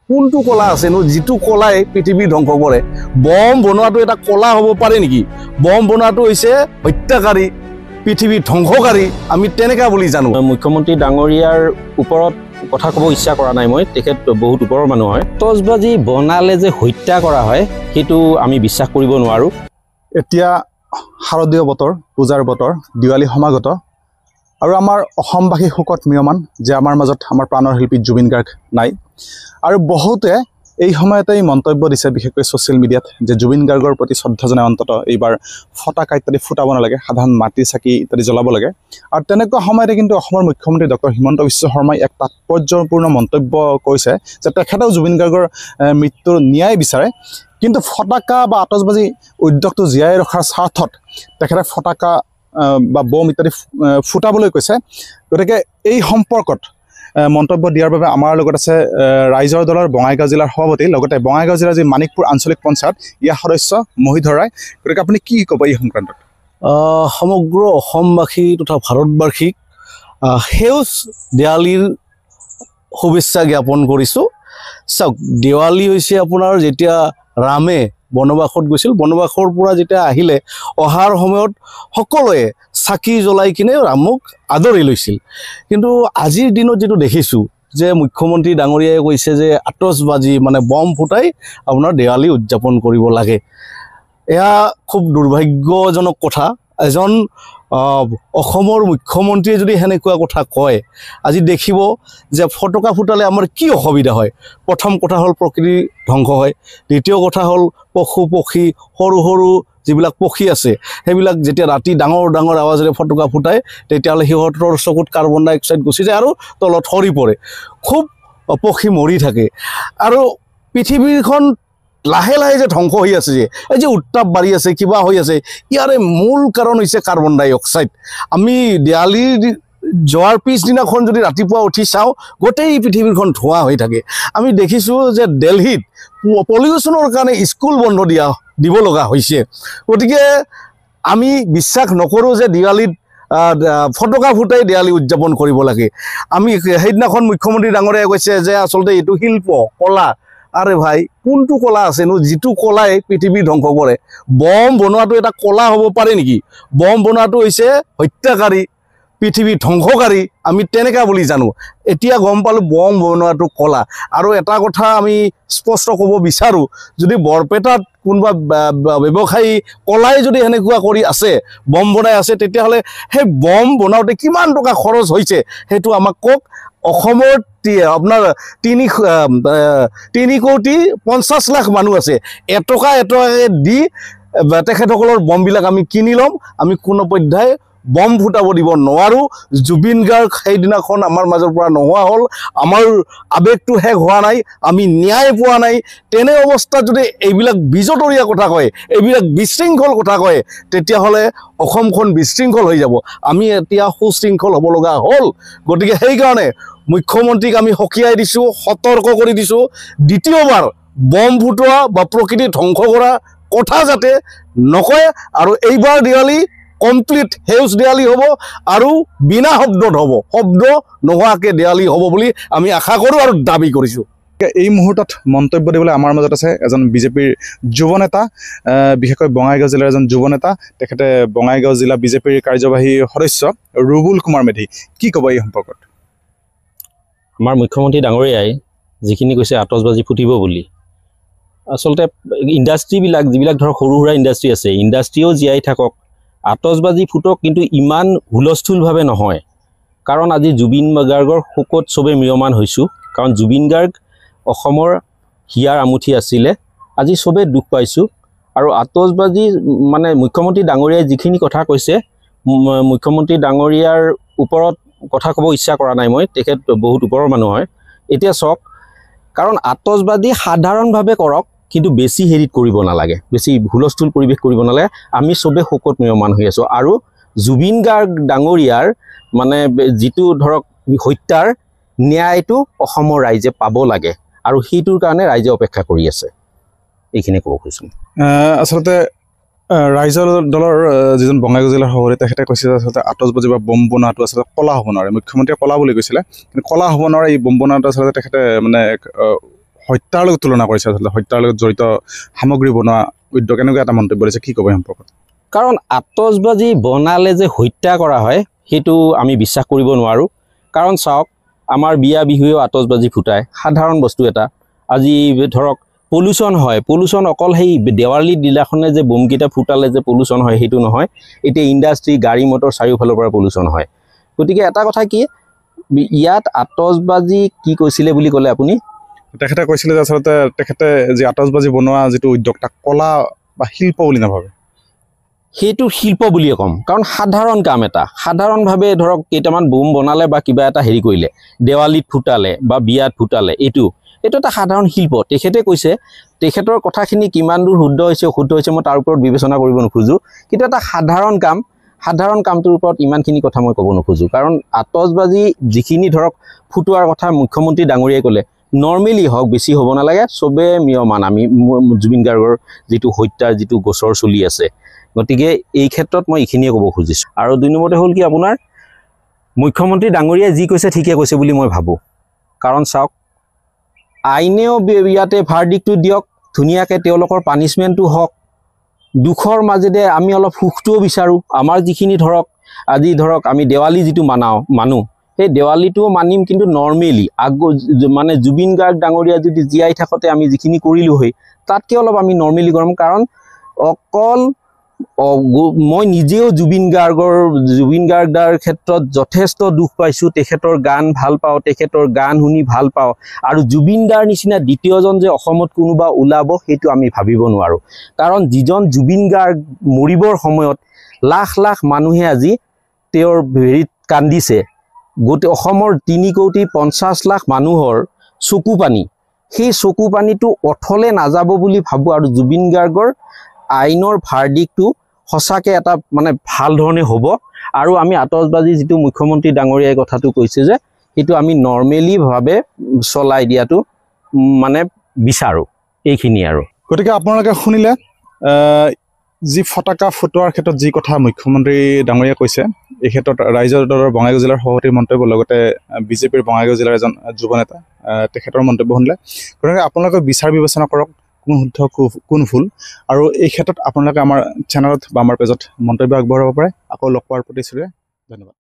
কোনটো কলা আছেনো যিটো কলাই পৃথিৱী ধ্বংস কৰে বম বনোৱাটো এটা কলা হ'ব পাৰে নেকি বম বনোৱাটো হৈছে হত্যাকাৰী পৃথিৱী ধ্বংসকাৰী আমি তেনেকা বুলি জানো মুখ্যমন্ত্ৰী ডাঙৰীয়াৰ ওপৰত কথা ক'ব ইচ্ছা কৰা নাই মই তেখেত বহুত ওপৰৰ মানুহ হয় আতচবাজি বনালে যে হত্যা কৰা হয় সেইটো আমি বিশ্বাস কৰিব নোৱাৰো এতিয়া শাৰদীয় বতৰ পূজাৰ বতৰ দিৱালী সমাগত আৰু আমাৰ অসমবাসী শোকত মিয়মান যে আমাৰ মাজত আমাৰ প্ৰাণৰ শিল্পী জুবিন গাৰ্গ নাই আৰু বহুতে এই সময়তে মন্তব্য দিছে বিশেষকৈ ছ'চিয়েল মিডিয়াত যে জুবিন গাৰ্গৰ প্ৰতি শ্ৰদ্ধা জনাই অন্তত এইবাৰ ফটাকা ইত্যাদি ফুটাব নালাগে সাধাৰণ মাটিৰ চাকি ইত্যাদি জ্বলাব লাগে আৰু তেনেকুৱা সময়তে কিন্তু অসমৰ মুখ্যমন্ত্ৰী ডক্টৰ হিমন্ত বিশ্ব শৰ্মাই এক তাৎপৰ্যপূৰ্ণ মন্তব্য কৈছে যে তেখেতেও জুবিন গাৰ্গৰ মৃত্যুৰ ন্যায় বিচাৰে কিন্তু ফটাকা বা আতচবাজি উদ্যোগটো জীয়াই ৰখাৰ স্বাৰ্থত তেখেতে ফটাকা বা বম ইত্যাদি ফুটাবলৈ কৈছে গতিকে এই সম্পৰ্কত মন্তব্য দিয়াৰ বাবে আমাৰ লগত আছে ৰাইজৰ দলৰ বঙাইগাঁও জিলাৰ সভাপতি লগতে বঙাইগাঁও জিলাৰ যি মানিকপুৰ আঞ্চলিক পঞ্চায়ত ইয়াৰ সদস্য মহিধৰ ৰায় গতিকে আপুনি কি ক'ব এই সংক্ৰান্তত সমগ্ৰ অসমবাসী তথা ভাৰতবাসীক সেউজ দেৱালীৰ শুভেচ্ছা জ্ঞাপন কৰিছোঁ চাওক দেৱালী হৈছে আপোনাৰ যেতিয়া ৰামে বনবাসত গৈছিল বনবাসৰ পৰা যেতিয়া আহিলে অহাৰ সময়ত সকলোৱে চাকি জ্বলাই কিনে ৰামক আদৰি লৈছিল কিন্তু আজিৰ দিনত যেটো দেখিছোঁ যে মুখ্যমন্ত্ৰী ডাঙৰীয়াই কৈছে যে আতচবাজি মানে বম ফুটাই আপোনাৰ দেৱালী উদযাপন কৰিব লাগে এয়া খুব দুৰ্ভাগ্যজনক কথা এজন অসমৰ মুখ্যমন্ত্ৰীয়ে যদি হেনেকুৱা কথা কয় আজি দেখিব যে ফটকা ফুটালে আমাৰ কি অসুবিধা হয় প্ৰথম কথা হ'ল প্ৰকৃতি ধ্বংস হয় দ্বিতীয় কথা হ'ল পশু পক্ষী সৰু সৰু যিবিলাক পক্ষী আছে সেইবিলাক যেতিয়া ৰাতি ডাঙৰ ডাঙৰ আৱাজেৰে ফটকা ফুটায় তেতিয়াহ'লে সিহঁতৰ চকুত কাৰ্বন ডাই অক্সাইড গুচি যায় আৰু তলত সৰি পৰে খুব পক্ষী মৰি থাকে আৰু পৃথিৱীখন লাহে লাহে যে ধ্বংস হৈ আছে যে এই যে উত্তাপ বাঢ়ি আছে কিবা হৈ আছে ইয়াৰে মূল কাৰণ হৈছে কাৰ্বন ডাই অক্সাইড আমি দেৱালীৰ যোৱাৰ পিছদিনাখন যদি ৰাতিপুৱা উঠি চাওঁ গোটেই পৃথিৱীখন ধোঁৱা হৈ থাকে আমি দেখিছোঁ যে দিল্লীত পলিউশ্যনৰ কাৰণে স্কুল বন্ধ দিব লগা হৈছে গতিকে আমি বিশ্বাস নকৰোঁ যে দেৱালীত ফটকা ফুটাই দেৱালী উদযাপন কৰিব লাগে আমি সেইদিনাখন মুখ্যমন্ত্ৰী ডাঙৰীয়াই কৈছে যে আচলতে এইটো শিল্প কলা আৰে ভাই কোনটো কলা আছেনো যিটো কলাই পৃথিৱী ধ্বংস কৰে বম বনোৱাটো এটা কলা হ'ব পাৰে নেকি বম বনোৱাটো হৈছে হত্যাকাৰী পৃথিৱী ধ্বংসকাৰী আমি তেনেকা বুলি জানো এতিয়া গম পালোঁ বম বনোৱাটো কলা আৰু এটা কথা আমি স্পষ্ট ক'ব বিচাৰোঁ যদি বৰপেটাত কোনোবা ব্যৱসায়ী কলাই যদি সেনেকুৱা কৰি আছে বম বনাই আছে তেতিয়াহ'লে সেই বম বনাওঁতে কিমান টকা খৰচ হৈছে সেইটো আমাক কওক অসমৰ আপোনাৰ 3,50,00,000 মানুহ আছে এটকাকে দি তেখেতসকলৰ বমবিলাক আমি কিনি ল'ম আমি কোনো পৰ্যায় বম ফুটাব দিব নোৱাৰোঁ জুবিন গাৰ্গ সেইদিনাখন আমাৰ মাজৰ পৰা নোহোৱা হ'ল আমাৰ আৱেগটো শেষ হোৱা নাই আমি ন্যায় পোৱা নাই তেনে অৱস্থাত যদি এইবিলাক বিজতৰীয়া কথা কয় এইবিলাক বিশৃংখল কথা কয় তেতিয়াহ'লে অসমখন বিশৃংখল হৈ যাব আমি এতিয়া সুশৃংখল হ'ব লগা হ'ল গতিকে সেইকাৰণে মুখ্যমন্ত্ৰীক আমি সকীয়াই দিছোঁ সতৰ্ক কৰি দিছোঁ দ্বিতীয়বাৰ বম ফুটোৱা বা প্ৰকৃতি ধ্বংস কৰা কথা যাতে নকয় আৰু এইবাৰ দেৱালী কমপ্লিট সেউজ দেৱালী হ'ব আৰু বিনা শব্দত হ'ব শব্দ নোহোৱাকৈ দেৱালী হ'ব বুলি আমি আশা কৰোঁ আৰু দাবী কৰিছোঁ এই মুহূৰ্তত মন্তব্য দিবলৈ আমাৰ মাজত আছে এজন বিজেপিৰ যুৱ নেতা বিশেষকৈ বঙাইগাঁও জিলাৰ এজন যুৱ নেতা তেখেতে বঙাইগাঁও জিলা বিজেপিৰ কাৰ্যবাহী সদস্য ৰুবুল কুমাৰ মেধি কি ক'ব এই সম্পৰ্কত আমাৰ মুখ্যমন্ত্ৰী ডাঙৰীয়াই যিখিনি কৈছে আতচবাজি ফুটিব বুলি আচলতে ইণ্ডাষ্ট্ৰীবিলাক যিবিলাক ধৰক সৰু সুৰা ইণ্ডাষ্ট্ৰী আছে ইণ্ডাষ্ট্ৰীও জীয়াই থাকক আতচবাজি ফুটক কিন্তু ইমান হুলস্থুলভাৱে নহয় কাৰণ আজি জুবিন গাৰ্গৰ শোকত চবে ম্ৰিয়মান হৈছোঁ কাৰণ জুবিন গাৰ্গ অসমৰ হিয়াৰ আমুঠি আছিলে আজি চবে দুখ পাইছোঁ আৰু আতচবাজি মানে মুখ্যমন্ত্ৰী ডাঙৰীয়াই যিখিনি কথা কৈছে মুখ্যমন্ত্ৰী ডাঙৰীয়াৰ ওপৰত কথা ক'ব ইচ্ছা কৰা নাই মই তেখেত বহুত ওপৰৰ মানুহ হয় এতিয়া চাওক কাৰণ আতচবাজি সাধাৰণভাৱে কৰক কিন্তু বেছি হেৰিত কৰিব নালাগে বেছি হুলস্থুল পৰিৱেশ কৰিব নালাগে আমি চবে শোকত ম্ৰিয়মান হৈ আছোঁ আৰু জুবিন গাৰ্গ ডাঙৰীয়াৰ মানে যিটো ধৰক হত্যাৰ ন্যায়টো অসমৰ ৰাইজে পাব লাগে আৰু সেইটোৰ কাৰণে ৰাইজে অপেক্ষা কৰি আছে এইখিনি ক'ব খুজিছোঁ আচলতে ৰাইজৰ দলৰ যিজন বঙাইগাঁও জিলাৰ সভাপতি তেখেতে কৈছে যে আচলতে আতচবাজি বা বম বনোৱাটো আচলতে কলা হ'ব নোৱাৰে মুখ্যমন্ত্ৰীয়ে কলা বুলি কৈছিলে কিন্তু কলা হ'ব নোৱাৰে এই বম বনোৱাটো আচলতে তেখেতে মানে হত্যাৰ লগত তুলনা কৰিছে আচলতে হত্যাৰ লগত জড়িত সামগ্ৰী বনোৱা উদ্যোগ এনেকুৱা এটা মন্তব্য দিছে কি ক'ব এই সম্পৰ্কত কাৰণ আতচবাজি বনালে যে হত্যা কৰা হয় সেইটো আমি বিশ্বাস কৰিব নোৱাৰোঁ কাৰণ চাওক আমাৰ বিয়া বিহুৱেও আতচবাজি ফুটায় সাধাৰণ বস্তু এটা আজি ধৰক পলিউশ্যন হয় পলিউশ্যন অকল সেই দেৱালী দিনাখনে যে বোমকেইটা ফুটালে যে পলিউশ্যন হয় সেইটো নহয় এতিয়া ইণ্ডাষ্ট্ৰি গাড়ী মটৰ চাৰিওফালৰ পৰা পলিউশ্যন হয় গতিকে এটা কথা কি ইয়াত আতচবাজি কি কৈছিলে বুলি ক'লে আপুনি তেখেতে কৈছিলে যে আচলতে তেখেতে যি আতচবাজি বনোৱা যিটো উদ্যোগ তাক কলা বা শিল্প বুলি নাভাবে সেইটো শিল্প বুলিয়ে ক'ম কাৰণ সাধাৰণ কাম এটা সাধাৰণভাৱে ধৰক কেইটামান বোম বনালে বা কিবা এটা হেৰি কৰিলে দেৱালীত ফুটালে বা বিয়াত ফুটালে এইটো এটা সাধাৰণ শিল্প তেখেতে কৈছে তেখেতৰ কথাখিনি কিমান দূৰ শুদ্ধ হৈছে অশুদ্ধ হৈছে মই তাৰ ওপৰত বিবেচনা কৰিব নোখোজোঁ কিন্তু এটা সাধাৰণ কামটোৰ ওপৰত ইমানখিনি কথা মই ক'ব নোখোজোঁ কাৰণ আতচবাজি যিখিনি ধৰক ফুটোৱাৰ কথা মুখ্যমন্ত্ৰী ডাঙৰীয়াই ক'লে নৰ্মেলি হওক বেছি হ'ব নালাগে চবে মিয়মান আমি জুবিন গাৰ্গৰ যিটো হত্যাৰ যিটো গোচৰ চলি আছে গতিকে এই ক্ষেত্ৰত মই এইখিনিয়ে ক'ব খুজিছোঁ আৰু ২ নম্বৰতে হ'ল কি আপোনাৰ মুখ্যমন্ত্ৰী ডাঙৰীয়াই যি কৈছে ঠিকে কৈছে বুলি মই ভাবোঁ কাৰণ চাওক আইনেও ইয়াতে ভাৰ্ডিক্টটো দিয়ক ধুনীয়াকৈ তেওঁলোকৰ পানিছমেণ্টটো হওক দুখৰ মাজেৰে আমি অলপ সুখটোও বিচাৰোঁ আমাৰ যিখিনি ধৰক আজি ধৰক আমি দেৱালী যিটো মানো সেই দেৱালীটোও মানিম কিন্তু নৰ্মেলি মানে জুবিন গাৰ্গ ডাঙৰীয়া যদি জীয়াই থাকোঁতে আমি যিখিনি কৰিলোঁ হয় তাতকৈ অলপ আমি নৰ্মেলি কৰিম কাৰণ অকল মই নিজেও জুবিন গাৰ্গৰ ক্ষেত্ৰত যথেষ্ট দুখ পাইছোঁ তেখেতৰ গান ভাল পাওঁ তেখেতৰ গান শুনি ভাল পাওঁ আৰু জুবিন দাৰ নিচিনা দ্বিতীয়জন যে অসমত কোনোবা ওলাব সেইটো আমি ভাবিব নোৱাৰোঁ কাৰণ যিজন জুবিন গাৰ্গ মৰিবৰ সময়ত লাখ লাখ মানুহে আজি তেওঁৰ হেৰিত কান্দিছে গোটেই অসমৰ 3,50,00,000 মানুহৰ চকু পানী সেই চকু পানীটো অথলে নাযাব বুলি ভাবোঁ আৰু জুবিন গাৰ্গৰ আইনৰ ভাৰ্ডিক্টটো সঁচাকৈ এটা মানে ভাল ধৰণে হ'ব আৰু আমি আতচবাজি যিটো মুখ্যমন্ত্ৰী ডাঙৰীয়াই কথাটো কৈছে যে সেইটো আমি নৰ্মেলিভাৱে চলাই দিয়াটো মানে বিচাৰোঁ এইখিনি আৰু গতিকে আপোনালোকে শুনিলে যি ফটাকা ফুটোৱাৰ ক্ষেত্ৰত যি কথা মুখ্যমন্ত্ৰী ডাঙৰীয়াই কৈছে এই ক্ষেত্ৰত ৰাইজৰ দলৰ বঙাইগাঁও জিলাৰ সভাপতিৰ মন্তব্য লগতে বিজেপিৰ বঙাইগাঁও জিলাৰ এজন যুৱ নেতা তেখেতৰ মন্তব্য শুনিলে গতিকে আপোনালোকে বিচাৰ বিবেচনা কৰক কোন শুদ্ধ কোন ভুল আৰু এই ক্ষেত্ৰত আপোনালোকে আমাৰ চেনেলত বা আমাৰ পেজত মন্তব্য আগবঢ়াব পাৰে আকৌ লগ পোৱাৰ প্ৰতিশ্ৰুতিৰে ধন্যবাদ